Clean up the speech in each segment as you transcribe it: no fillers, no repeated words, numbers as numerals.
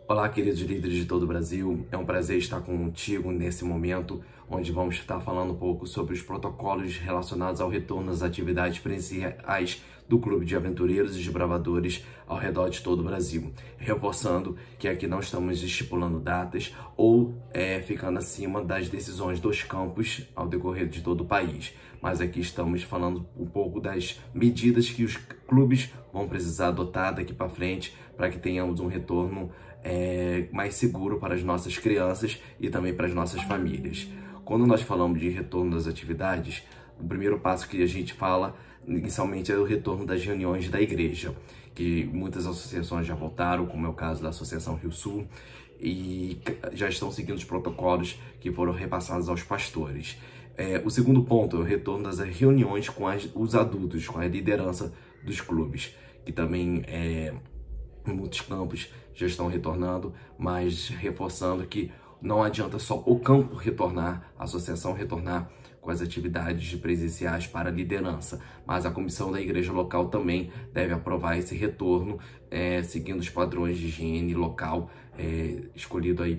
Olá, queridos líderes de todo o Brasil. É um prazer estar contigo nesse momento, onde vamos estar falando um pouco sobre os protocolos relacionados ao retorno às atividades presenciais do Clube de Aventureiros e Desbravadores ao redor de todo o Brasil. Reforçando que aqui não estamos estipulando datas ou ficando acima das decisões dos campos ao decorrer de todo o país. Mas aqui estamos falando um pouco das medidas que os clubes vão precisar adotar daqui para frente para que tenhamos um retorno mais seguro para as nossas crianças e também para as nossas famílias. Quando nós falamos de retorno das atividades, o primeiro passo que a gente fala inicialmente é o retorno das reuniões da igreja, que muitas associações já voltaram, como é o caso da Associação Rio Sul, e já estão seguindo os protocolos que foram repassados aos pastores. O segundo ponto é o retorno das reuniões com os adultos, com a liderança dos clubes, que também em muitos campos já estão retornando, mas reforçando que não adianta só o campo retornar, a associação retornar com as atividades presenciais para a liderança, mas a comissão da igreja local também deve aprovar esse retorno, seguindo os padrões de higiene local escolhido aí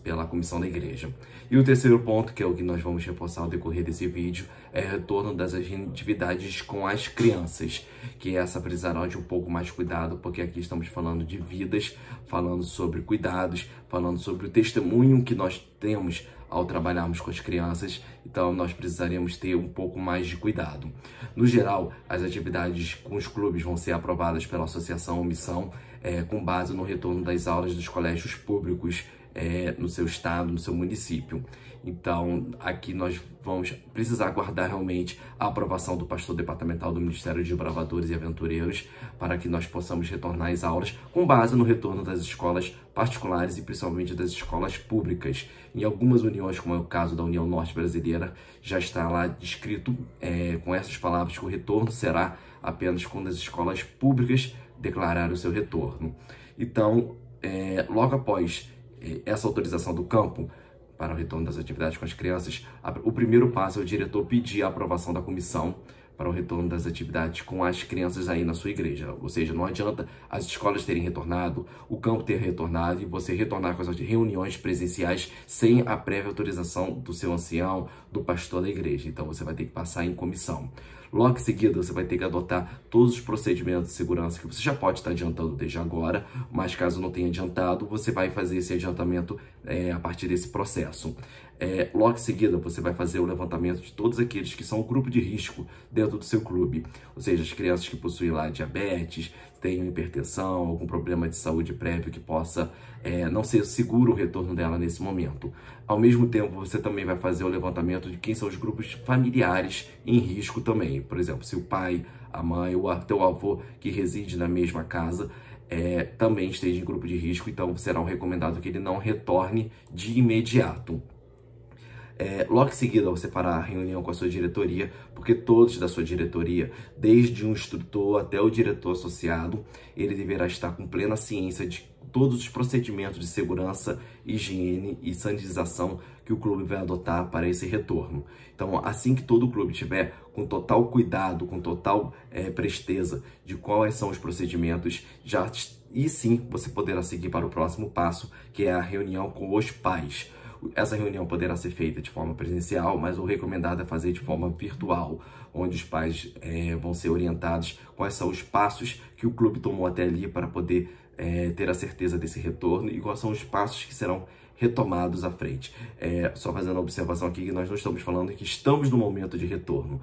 pela comissão da igreja. E o terceiro ponto, que é o que nós vamos reforçar ao decorrer desse vídeo, é o retorno das atividades com as crianças, que essa precisará de um pouco mais cuidado, porque aqui estamos falando de vidas, falando sobre cuidados, falando sobre o testemunho que nós temos ao trabalharmos com as crianças, então nós precisaremos ter um pouco mais de cuidado. No geral, as atividades com os clubes vão ser aprovadas pela Associação ou Missão, com base no retorno das aulas dos colégios públicos no seu estado, no seu município. Então, aqui nós vamos precisar aguardar realmente a aprovação do pastor departamental do Ministério de Desbravadores e Aventureiros para que nós possamos retornar às aulas com base no retorno das escolas particulares e principalmente das escolas públicas. Em algumas uniões, como é o caso da União Norte Brasileira, já está lá descrito com essas palavras que o retorno será apenas quando as escolas públicas declararem o seu retorno. Então, logo após essa autorização do campo para o retorno das atividades com as crianças, o primeiro passo é o diretor pedir a aprovação da comissão para o retorno das atividades com as crianças aí na sua igreja. Ou seja, não adianta as escolas terem retornado, o campo ter retornado e você retornar com as reuniões presenciais sem a prévia autorização do seu ancião, do pastor da igreja. Então você vai ter que passar em comissão. Logo em seguida, você vai ter que adotar todos os procedimentos de segurança que você já pode estar adiantando desde agora, mas caso não tenha adiantado, você vai fazer esse adiantamento a partir desse processo. Logo em seguida, você vai fazer o levantamento de todos aqueles que são o grupo de risco dentro do seu clube, ou seja, as crianças que possuem lá diabetes, tenham hipertensão, algum problema de saúde prévio que possa não ser seguro o retorno dela nesse momento. Ao mesmo tempo, você também vai fazer o levantamento de quem são os grupos familiares em risco também. Por exemplo, se o pai, a mãe ou teu avô que reside na mesma casa também esteja em grupo de risco, então será recomendado que ele não retorne de imediato. Logo em seguida, você fará a reunião com a sua diretoria, porque todos da sua diretoria, desde um instrutor até o diretor associado, ele deverá estar com plena ciência de todos os procedimentos de segurança, higiene e sanitização que o clube vai adotar para esse retorno. Então, assim que todo o clube tiver com total cuidado, com total presteza de quais são os procedimentos, e sim você poderá seguir para o próximo passo, que é a reunião com os pais. Essa reunião poderá ser feita de forma presencial, mas o recomendado é fazer de forma virtual, onde os pais vão ser orientados quais são os passos que o clube tomou até ali para poder ter a certeza desse retorno e quais são os passos que serão retomados à frente. Só fazendo uma observação aqui que nós não estamos falando que estamos no momento de retorno.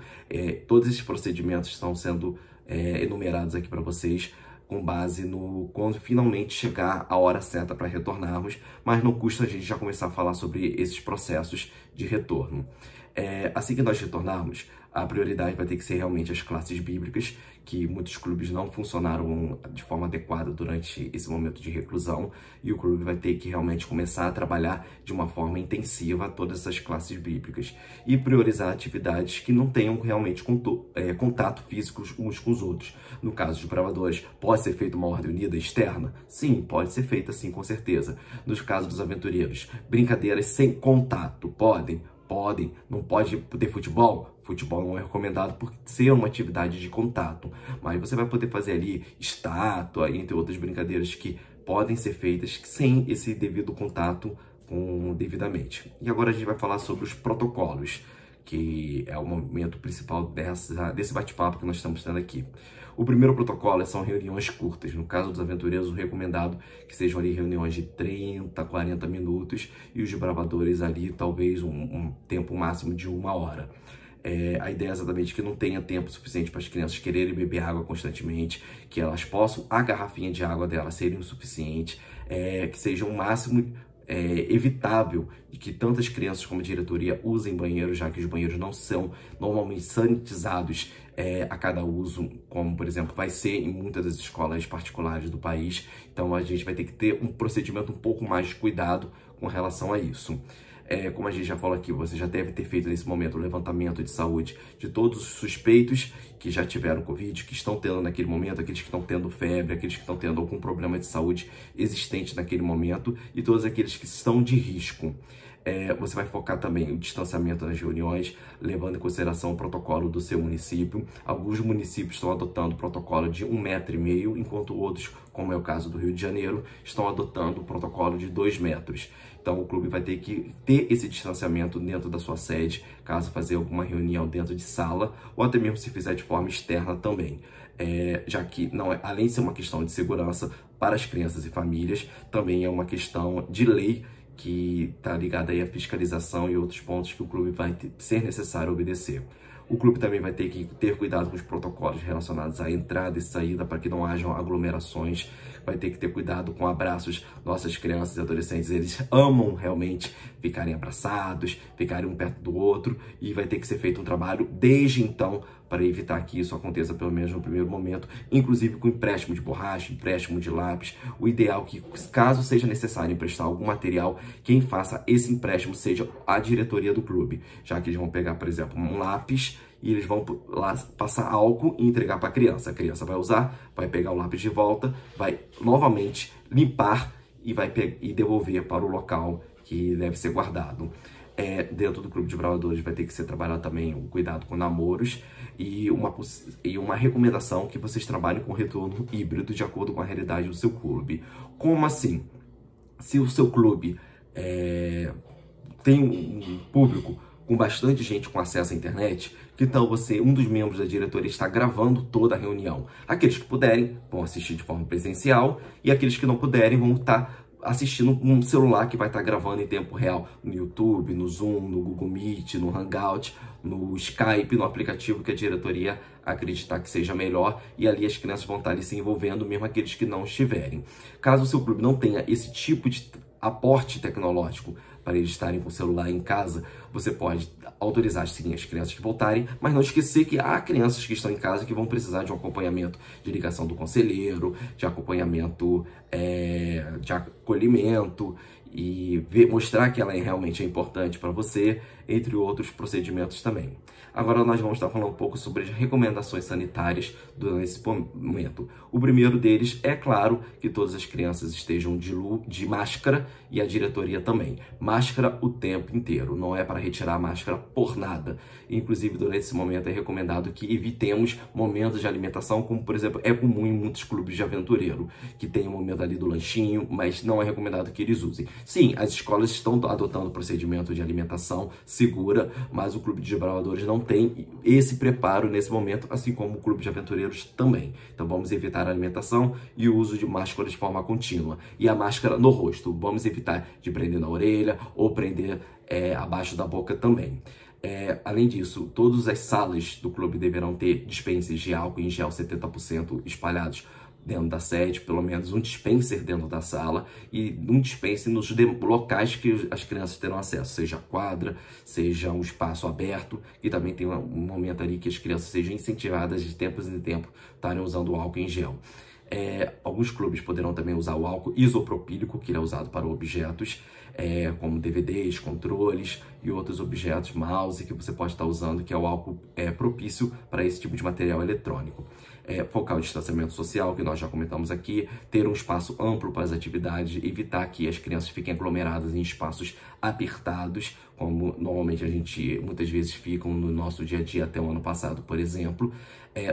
Todos esses procedimentos estão sendo enumerados aqui para vocês, com base no quando finalmente chegar a hora certa para retornarmos, mas não custa a gente já começar a falar sobre esses processos de retorno. Assim que nós retornarmos, a prioridade vai ter que ser realmente as classes bíblicas, que muitos clubes não funcionaram de forma adequada durante esse momento de reclusão, e o clube vai ter que realmente começar a trabalhar de uma forma intensiva todas essas classes bíblicas e priorizar atividades que não tenham realmente contato físico uns com os outros. No caso dos bravadores, pode ser feita uma ordem unida externa? Sim, pode ser feita sim, com certeza. Nos casos dos aventureiros, brincadeiras sem contato, podem? Podem. Não pode ter futebol? Futebol não é recomendado por ser uma atividade de contato, mas você vai poder fazer ali estátua, entre outras brincadeiras que podem ser feitas sem esse devido contato devidamente. E agora a gente vai falar sobre os protocolos, que é o momento principal desse bate-papo que nós estamos tendo aqui. O primeiro protocolo são reuniões curtas. No caso dos aventureiros, o recomendado que sejam ali reuniões de 30, 40 minutos e os desbravadores ali talvez um tempo máximo de 1 hora. A ideia é exatamente que não tenha tempo suficiente para as crianças quererem beber água constantemente, que elas possam, a garrafinha de água delas serem o suficiente, que seja o máximo evitável de que tantas crianças como a diretoria usem banheiros, já que os banheiros não são normalmente sanitizados a cada uso, como, por exemplo, vai ser em muitas das escolas particulares do país. Então, a gente vai ter que ter um procedimento um pouco mais de cuidado com relação a isso. Como a gente já falou aqui, você já deve ter feito nesse momento o levantamento de saúde de todos os suspeitos que já tiveram Covid, que estão tendo naquele momento, aqueles que estão tendo febre, aqueles que estão tendo algum problema de saúde existente naquele momento e todos aqueles que estão de risco. Você vai focar também o distanciamento nas reuniões, levando em consideração o protocolo do seu município. Alguns municípios estão adotando o protocolo de 1,5 m, enquanto outros, como é o caso do Rio de Janeiro, estão adotando o protocolo de 2 metros. Então o clube vai ter que ter esse distanciamento dentro da sua sede, caso fazer alguma reunião dentro de sala, ou até mesmo se fizer de forma externa também. Já que, além de ser uma questão de segurança para as crianças e famílias, também é uma questão de lei, que está ligada aí à fiscalização e outros pontos que o clube vai ser necessário obedecer. O clube também vai ter que ter cuidado com os protocolos relacionados à entrada e saída para que não hajam aglomerações. Vai ter que ter cuidado com abraços. Nossas crianças e adolescentes, eles amam realmente ficarem abraçados, ficarem um perto do outro, e vai ter que ser feito um trabalho desde então para evitar que isso aconteça, pelo menos no primeiro momento, inclusive com empréstimo de borracha, empréstimo de lápis. O ideal é que, caso seja necessário emprestar algum material, quem faça esse empréstimo seja a diretoria do clube, já que eles vão pegar, por exemplo, um lápis e eles vão lá passar álcool e entregar para a criança. A criança vai usar, vai pegar o lápis de volta, vai novamente limpar e vai devolver para o local que deve ser guardado. Dentro do clube de bravadores vai ter que ser trabalhado também o cuidado com namoros e uma recomendação que vocês trabalhem com retorno híbrido de acordo com a realidade do seu clube. Como assim? Se o seu clube tem um público com bastante gente com acesso à internet, que tal você, um dos membros da diretoria, está gravando toda a reunião? Aqueles que puderem vão assistir de forma presencial e aqueles que não puderem vão estar assistindo um celular que vai estar gravando em tempo real no YouTube, no Zoom, no Google Meet, no Hangout, no Skype, no aplicativo que a diretoria acreditar que seja melhor, e ali as crianças vão estar ali se envolvendo, mesmo aqueles que não estiverem. Caso o seu clube não tenha esse tipo de aporte tecnológico para eles estarem com o celular em casa, você pode autorizar sim as crianças que voltarem, mas não esquecer que há crianças que estão em casa que vão precisar de um acompanhamento de ligação do conselheiro, de acompanhamento de acolhimento, e mostrar que ela realmente é importante para você, entre outros procedimentos também. Agora nós vamos estar falando um pouco sobre as recomendações sanitárias durante esse momento. O primeiro deles é, claro, que todas as crianças estejam de máscara, e a diretoria também. Máscara o tempo inteiro, não é para retirar a máscara por nada. Inclusive, durante esse momento é recomendado que evitemos momentos de alimentação, como, por exemplo, é comum em muitos clubes de aventureiro, que tem o momento ali do lanchinho, mas não é recomendado que eles usem. Sim, as escolas estão adotando procedimento de alimentação segura, mas o clube de desbravadores não tem esse preparo nesse momento, assim como o clube de aventureiros também. Então vamos evitar a alimentação e o uso de máscara de forma contínua. E a máscara no rosto, vamos evitar de prender na orelha ou prender abaixo da boca também. Além disso, todas as salas do clube deverão ter dispensers de álcool em gel 70% espalhados dentro da sede, pelo menos um dispenser dentro da sala e um dispenser nos locais que as crianças terão acesso, seja a quadra, seja um espaço aberto, e também tem um momento ali que as crianças sejam incentivadas de tempos em tempos estarem usando o álcool em gel. Alguns clubes poderão também usar o álcool isopropílico, que ele é usado para objetos como DVDs, controles e outros objetos, mouse, que você pode estar usando, que é o álcool propício para esse tipo de material eletrônico. Focar o distanciamento social, que nós já comentamos aqui, ter um espaço amplo para as atividades, evitar que as crianças fiquem aglomeradas em espaços apertados, como normalmente a gente muitas vezes ficam no nosso dia a dia até o ano passado, por exemplo.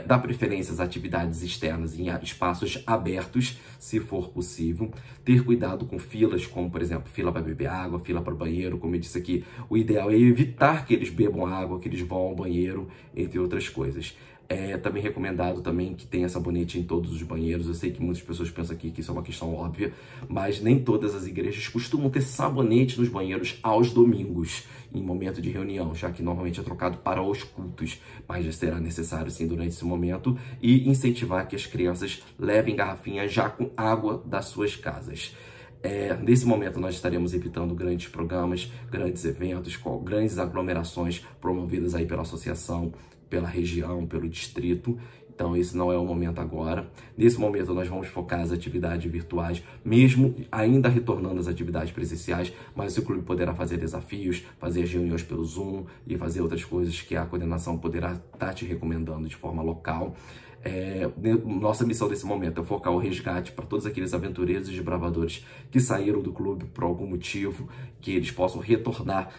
Dar preferência às atividades externas em espaços abertos, se for possível. Ter cuidado com filas, como por exemplo, fila para beber água, fila para o banheiro. Como eu disse aqui, o ideal é evitar que eles bebam água, que eles vão ao banheiro, entre outras coisas. É também recomendado também que tenha sabonete em todos os banheiros. Eu sei que muitas pessoas pensam aqui que isso é uma questão óbvia, mas nem todas as igrejas costumam ter sabonete nos banheiros aos domingos, em momento de reunião, já que normalmente é trocado para os cultos, mas já será necessário sim durante esse momento, e incentivar que as crianças levem garrafinhas já com água das suas casas. Nesse momento nós estaremos evitando grandes programas, grandes eventos, com grandes aglomerações promovidas aí pela associação, pela região, pelo distrito. Então esse não é o momento agora. Nesse momento nós vamos focar as atividades virtuais, mesmo ainda retornando às atividades presenciais, mas o clube poderá fazer desafios, fazer as reuniões pelo Zoom e fazer outras coisas que a coordenação poderá estar te recomendando de forma local. Nossa missão nesse momento é focar o resgate para todos aqueles aventureiros e desbravadores que saíram do clube por algum motivo, que eles possam retornar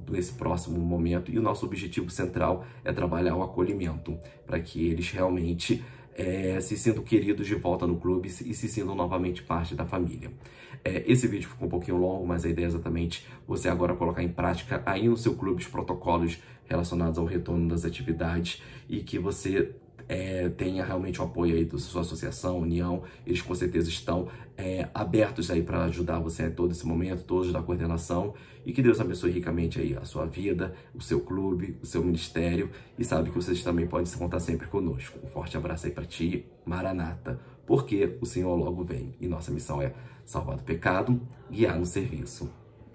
nesse próximo momento. E o nosso objetivo central é trabalhar o acolhimento, para que eles realmente se sintam queridos de volta no clube e se sintam novamente parte da família. Esse vídeo ficou um pouquinho longo, mas a ideia é exatamente você agora colocar em prática aí no seu clube os protocolos relacionados ao retorno das atividades, e que você tenha realmente o apoio aí da sua associação, união. Eles com certeza estão abertos aí para ajudar você em todo esse momento, todos da coordenação, e que Deus abençoe ricamente aí a sua vida, o seu clube, o seu ministério, e sabe que vocês também podem se contar sempre conosco. Um forte abraço aí para ti, Maranata, porque o Senhor logo vem, e nossa missão é salvar do pecado, guiar no serviço.